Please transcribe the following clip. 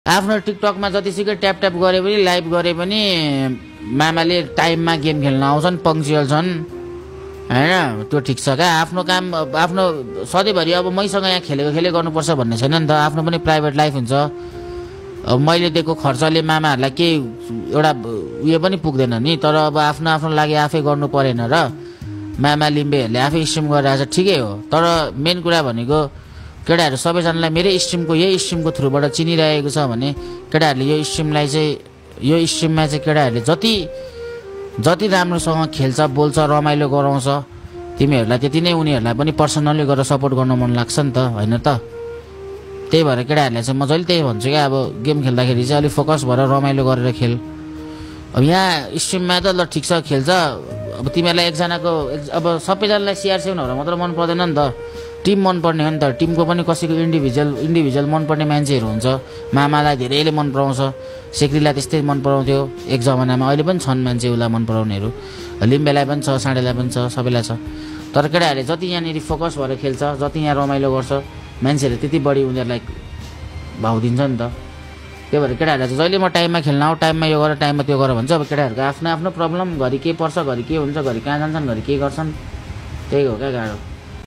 आफ्नो टिकटकमा जतिसुकै tap tap गरे पनि लाइभ गरे पनि मामाले टाइममा गेम खेल्न आउँछन्, पङ्क्चुअल छन् हैन। त्यो ठिक छ क्या, आफ्नो काम आफ्नो सधैँभरि अब मैसँग यहाँ खेलेको गर्नुपर्छ भन्ने छैन नि त। आफ्नो पनि प्राइभेट लाइफ हुन्छ। अब मैले दिएको खर्चले मामाहरूलाई केही एउटा उयो पनि पुग्दैन नि। तर अब आफ्नो आफ्नो लागि आफै गर्नु परेन र मामा लिम्बेहरूले आफै स्ट्रिम गरिरहेको छ, ठिकै हो। तर मेन कुरा भनेको केटाहरू सबैजनालाई मेरै स्ट्रिमको यही स्ट्रिमको थ्रुबाट चिनिरहेको छ भने केटाहरूले यो स्ट्रिममा चाहिँ केटाहरूले जति राम्रोसँग खेल्छ, बोल्छ, रमाइलो गराउँछ, तिमीहरूलाई त्यति नै उनीहरूलाई पनि पर्सनल्ली गरेर सपोर्ट गर्न मन लाग्छ नि त, होइन त? त्यही भएर केटाहरूलाई चाहिँ म जहिले त्यही भन्छु क्या, अब गेम खेल्दाखेरि चाहिँ अलिक फोकस भएर रमाइलो गरेर खेल। अब यहाँ स्ट्रिममा त ल ठिक छ खेल्छ, अब तिमीहरूलाई एकजनाको अब सबैजनालाई CR7 मात्र मन पर्दैन नि त, टिम मनपर्ने हो नि त। टिमको पनि कसैको इन्डिभिजुअल मनपर्ने मान्छेहरू हुन्छ। मामालाई धेरैले मन पराउँछ, सेक्रीलाई त्यस्तै मन पराउँथ्यो एक जमानामा, अहिले पनि छन् मान्छे उसलाई मन पराउनेहरू, लिम्बेलाई पनि छ, साँडेलाई पनि छ, सबैलाई छ। तर केटाहरूले जति यहाँनिर फोकस भएर खेल्छ, जति यहाँ रमाइलो गर्छ, मान्छेहरूले त्यति बढी उनीहरूलाई भाउ दिन्छ नि त। त्यही भएर केटाहरूलाई चाहिँ जहिले म टाइममा खेल्न आऊ, टाइममा यो गर, टाइममा त्यो गर भन्छ। अब केटाहरूको आफ्नो आफ्नो प्रब्लम, घरि के पर्छ, घरि के हुन्छ, घरि कहाँ जान्छन्, घरि के गर्छन्, त्यही हो क्या गाह्रो।